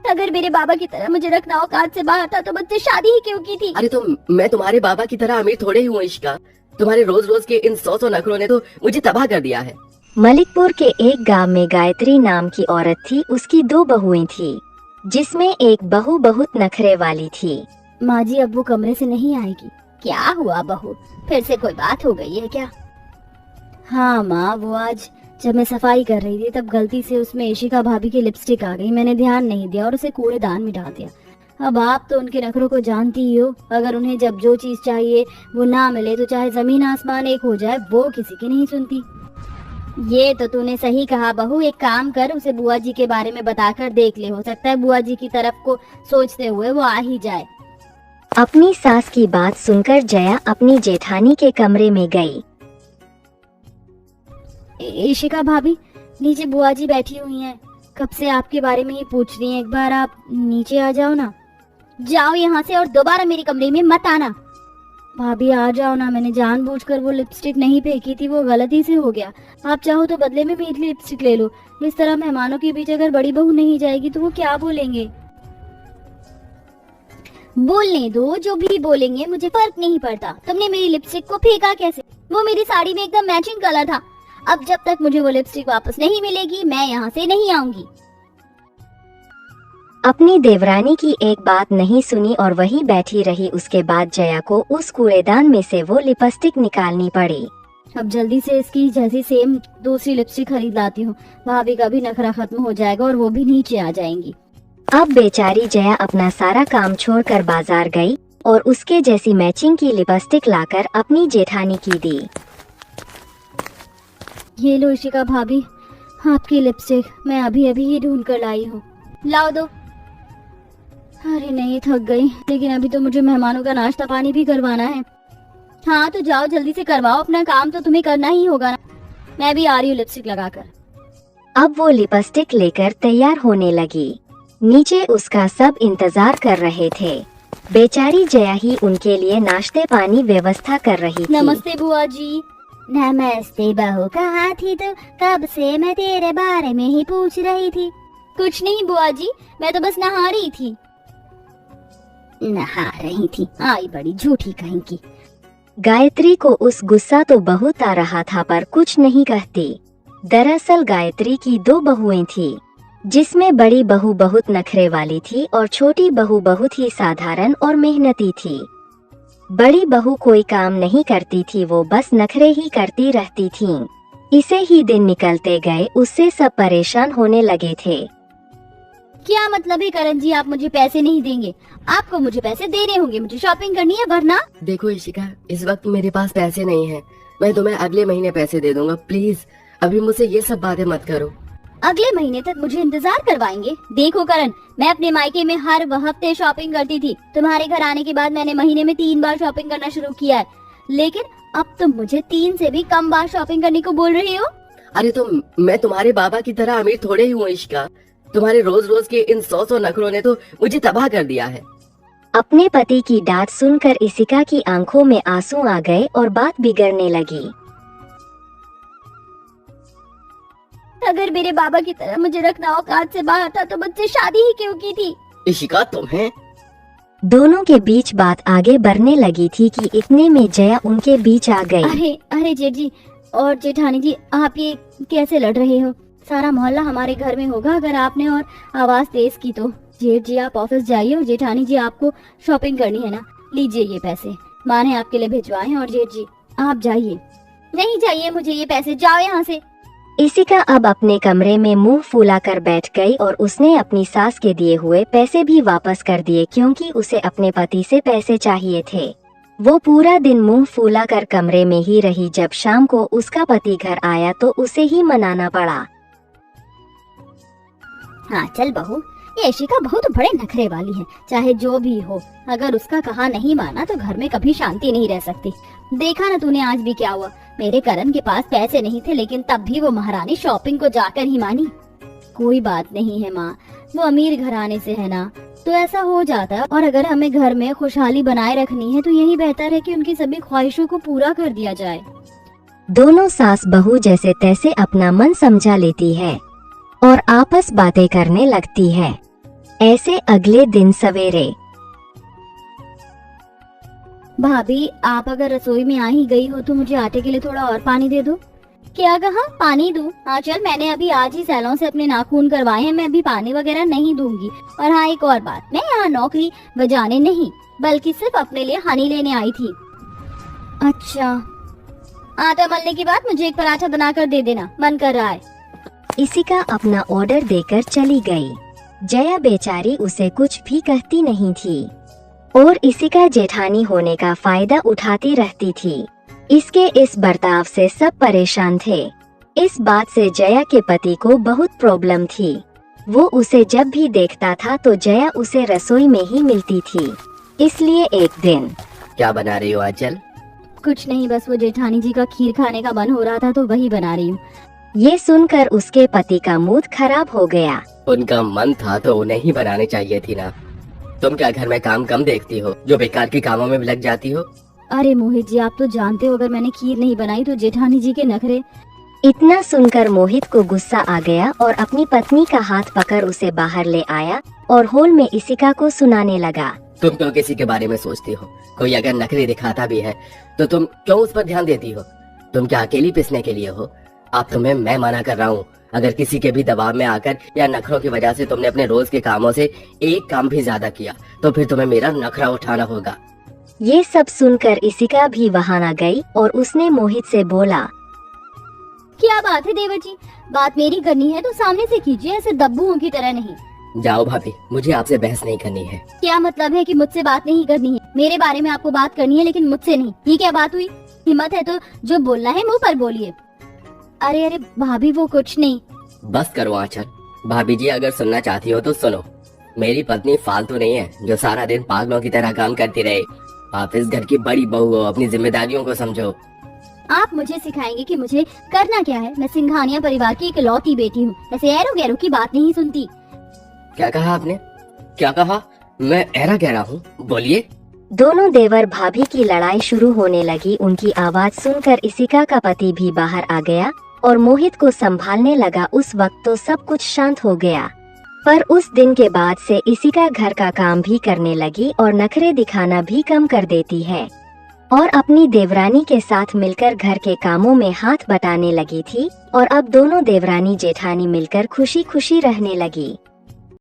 अगर मेरे बाबा की तरह मुझे रखना औकात से बाहर था तो मुझसे शादी ही क्यों की थी? अरे तो मैं तुम्हारे बाबा की तरह अमीर थोड़े ही हूँ इशिका। तुम्हारे रोज रोज के इन 100 नखरों ने तो मुझे तबाह कर दिया है। मलिकपुर के एक गांव में गायत्री नाम की औरत थी। उसकी 2 बहुएं थी, जिसमें एक बहू बहुत नखरे वाली थी। माँ जी अब वो कमरे से नहीं आएगी। क्या हुआ बहू, फिर से कोई बात हो गई है क्या? हाँ माँ, वो आज जब मैं सफाई कर रही थी तब गलती से उसमें इशिका भाभी की लिपस्टिक आ गई। मैंने ध्यान नहीं दिया और उसे कूड़ेदान में डाल दिया। अब आप तो उनके नखरों को जानती ही हो। अगर उन्हें जब जो चीज चाहिए वो ना मिले तो चाहे जमीन आसमान एक हो जाए, वो किसी की नहीं सुनती। ये तो तूने सही कहा बहू। एक काम कर, उसे बुआ जी के बारे में बताकर देख ले, हो सकता है बुआ जी की तरफ को सोचते हुए वो आ ही जाए। अपनी सास की बात सुनकर जया अपनी जेठानी के कमरे में गई। इशिका भाभी, नीचे बुआ जी बैठी हुई हैं, कब से आपके बारे में ही पूछ रही हैं। एक बार आप नीचे आ जाओ ना। जाओ यहाँ से और दोबारा मेरे कमरे में मत आना। भाभी आ जाओ ना, मैंने जानबूझकर वो लिपस्टिक नहीं फेंकी थी, वो गलती से हो गया। आप चाहो तो बदले में मेरी लिपस्टिक ले लो। इस तरह मेहमानों के बीच अगर बड़ी बहू नहीं जाएगी तो वो क्या बोलेंगे? बोलने दो, जो भी बोलेंगे मुझे फर्क नहीं पड़ता। तुमने मेरी लिपस्टिक को फेंका कैसे? वो मेरी साड़ी में एकदम मैचिंग कलर था। अब जब तक मुझे वो लिपस्टिक वापस नहीं मिलेगी मैं यहाँ से नहीं आऊंगी। अपनी देवरानी की एक बात नहीं सुनी और वहीं बैठी रही। उसके बाद जया को उस कूड़ेदान में से वो लिपस्टिक निकालनी पड़ी। अब जल्दी से इसकी जैसी सेम दूसरी लिपस्टिक खरीद लाती हूँ। भाभी का भी नखरा खत्म हो जाएगा और वो भी नीचे आ जाएंगी। अब बेचारी जया अपना सारा काम छोड़कर बाजार गई और उसके जैसी मैचिंग की लिपस्टिक लाकर अपनी जेठानी की दी। ये लो इशिका भाभी, आपकी लिपस्टिक मैं अभी अभी ही ढूंढ कर लाई हूँ, लाओ दो। अरे नहीं, थक गई, लेकिन अभी तो मुझे मेहमानों का नाश्ता पानी भी करवाना है। हाँ तो जाओ जल्दी से करवाओ, अपना काम तो तुम्हें करना ही होगा ना। मैं भी आ रही हूँ लिपस्टिक लगाकर। अब वो लिपस्टिक लेकर तैयार होने लगी। नीचे उसका सब इंतजार कर रहे थे। बेचारी जया ही उनके लिए नाश्ते पानी व्यवस्था कर रही थी। नमस्ते बुआ जी। नमस्ते बहू, कहाँ थी तू? कब से मैं तेरे बारे में ही पूछ रही थी। कुछ नहीं बुआ जी, मैं तो बस नहा रही थी। नहा रही थी? आई बड़ी झूठी कहीं की। गायत्री को उस गुस्सा तो बहुत आ रहा था पर कुछ नहीं कहती। दरअसल गायत्री की 2 बहुएं थी, जिसमें बड़ी बहू बहुत नखरे वाली थी और छोटी बहू बहुत ही साधारण और मेहनती थी। बड़ी बहू कोई काम नहीं करती थी, वो बस नखरे ही करती रहती थीं। इसे ही दिन निकलते गए, उससे सब परेशान होने लगे थे। क्या मतलब है करण जी, आप मुझे पैसे नहीं देंगे? आपको मुझे पैसे देने होंगे, मुझे शॉपिंग करनी है वरना। देखो इशिका, इस वक्त मेरे पास पैसे नहीं है। मैं तुम्हें अगले महीने पैसे दे दूंगा। प्लीज अभी मुझसे ये सब बातें मत करो। अगले महीने तक मुझे इंतजार करवाएंगे? देखो करण, मैं अपने मायके में हर हफ्ते शॉपिंग करती थी। तुम्हारे घर आने के बाद मैंने महीने में 3 बार शॉपिंग करना शुरू किया है, लेकिन अब तुम मुझे 3 से भी कम बार शॉपिंग करने को बोल रही हो। अरे तो मैं तुम्हारे बाबा की तरह अमीर थोड़े ही हूँ इशिका। तुम्हारे रोज रोज के इन 100 नखरों ने तो मुझे तबाह कर दिया है। अपने पति की डांट सुनकर इशिका की आंखों में आंसू आ गए और बात बिगड़ने लगी। अगर मेरे बाबा की तरह मुझे रखना औकात से बाहर था तो मुझसे शादी ही क्यों की थी? इशिका तुम्हें। दोनों के बीच बात आगे बढ़ने लगी थी कि इतने में जया उनके बीच आ गई। अरे जेठ जी और जेठानी जी, आप ये कैसे लड़ रहे हो? सारा मोहल्ला हमारे घर में होगा अगर आपने और आवाज तेज की तो। जेठ जी आप ऑफिस जाइए और जेठानी जी आपको शॉपिंग करनी है ना, लीजिए ये पैसे, माँ ने आपके लिए भिजवाए हैं। और जेठ जी आप जाइए। नहीं चाहिए मुझे ये पैसे, जाओ यहाँ से। इशिका अब अपने कमरे में मुंह फुला कर बैठ गई और उसने अपनी सास के दिए हुए पैसे भी वापस कर दिए, क्योंकि उसे अपने पति से पैसे चाहिए थे। वो पूरा दिन मुंह फुला कर कमरे में ही रही। जब शाम को उसका पति घर आया तो उसे ही मनाना पड़ा। हाँ चल बहू, ये इशिका बहुत बड़े नखरे वाली है। चाहे जो भी हो, अगर उसका कहा नहीं माना तो घर में कभी शांति नहीं रह सकती। देखा ना तूने आज भी क्या हुआ। मेरे करण के पास पैसे नहीं थे, लेकिन तब भी वो महारानी शॉपिंग को जाकर ही मानी। कोई बात नहीं है माँ, वो अमीर घराने से है ना, तो ऐसा हो जाता है। और अगर हमें घर में खुशहाली बनाए रखनी है तो यही बेहतर है कि उनकी सभी ख्वाहिशों को पूरा कर दिया जाए। दोनों सास बहू जैसे तैसे अपना मन समझा लेती है और आपस बातें करने लगती है। ऐसे अगले दिन सवेरे। भाभी, आप अगर रसोई में आ ही गई हो तो मुझे आटे के लिए थोड़ा और पानी दे दो। क्या कहा? पानी दूं? हाँ चल, मैंने अभी आज ही सैलून से अपने नाखून करवाए हैं, मैं अभी पानी वगैरह नहीं दूंगी। और हाँ, एक और बात, मैं यहाँ नौकरी बजाने नहीं बल्कि सिर्फ अपने लिए हनी लेने आई थी। अच्छा, आटा मलने के बाद मुझे एक पराठा बनाकर दे देना, मन कर रहा है। इशिका अपना ऑर्डर देकर चली गई। जया बेचारी उसे कुछ भी कहती नहीं थी और इशिका जेठानी होने का फायदा उठाती रहती थी। इसके इस बर्ताव से सब परेशान थे। इस बात से जया के पति को बहुत प्रॉब्लम थी। वो उसे जब भी देखता था तो जया उसे रसोई में ही मिलती थी। इसलिए एक दिन। क्या बना रही हो आंचल? कुछ नहीं, बस वो जेठानी जी का खीर खाने का मन हो रहा था तो वही बना रही हूँ। ये सुनकर उसके पति का मूड खराब हो गया। उनका मन था तो उन्हें ही बनानी चाहिए थी ना। तुम क्या घर में काम कम देखती हो जो बेकार के कामों में भी लग जाती हो? अरे मोहित जी, आप तो जानते हो अगर मैंने खीर नहीं बनाई तो जेठानी जी के नखरे। इतना सुनकर मोहित को गुस्सा आ गया और अपनी पत्नी का हाथ पकड़ उसे बाहर ले आया और हॉल में इशिका को सुनाने लगा। तुम क्यों किसी के बारे में सोचती हो? कोई अगर नखरे दिखाता भी है तो तुम क्यों उस पर ध्यान देती हो? तुम क्या अकेली पिसने के लिए हो? अब तुम्हें मैं मना कर रहा हूँ, अगर किसी के भी दबाव में आकर या नखरों की वजह से तुमने अपने रोज के कामों से एक काम भी ज्यादा किया तो फिर तुम्हें मेरा नखरा उठाना होगा। ये सब सुनकर इशिका भी वहां न गई और उसने मोहित से बोला, क्या बात है देवर जी, बात मेरी करनी है तो सामने से कीजिए, ऐसे दब्बुओं की तरह नहीं। जाओ भाभी, मुझे आपसे बहस नहीं करनी है। क्या मतलब है कि मुझसे बात नहीं करनी है? मेरे बारे में आपको बात करनी है लेकिन मुझसे नहीं। ये क्या बात हुई? हिम्मत है तो जो बोलना है मुंह पर बोलिए। अरे अरे भाभी, वो कुछ नहीं। बस करो आंचल। भाभी जी अगर सुनना चाहती हो तो सुनो। मेरी पत्नी फालतू नहीं है जो सारा दिन पागलों की तरह काम करती रहे। आप इस घर की बड़ी बहू हो, अपनी जिम्मेदारियों को समझो। आप मुझे सिखाएंगे कि मुझे करना क्या है? मैं सिंघानिया परिवार की इकलौती बेटी हूँ, ऐसे एरो गैरो की बात नहीं सुनती। क्या कहा आपने? क्या कहा? मैं एरा कह रहा हूँ? बोलिए। दोनों देवर भाभी की लड़ाई शुरू होने लगी। उनकी आवाज सुनकर इशिका का पति भी बाहर आ गया और मोहित को संभालने लगा। उस वक्त तो सब कुछ शांत हो गया, पर उस दिन के बाद से इशिका घर का काम भी करने लगी और नखरे दिखाना भी कम कर देती है और अपनी देवरानी के साथ मिलकर घर के कामों में हाथ बटाने लगी थी। और अब दोनों देवरानी जेठानी मिलकर खुशी खुशी रहने लगी।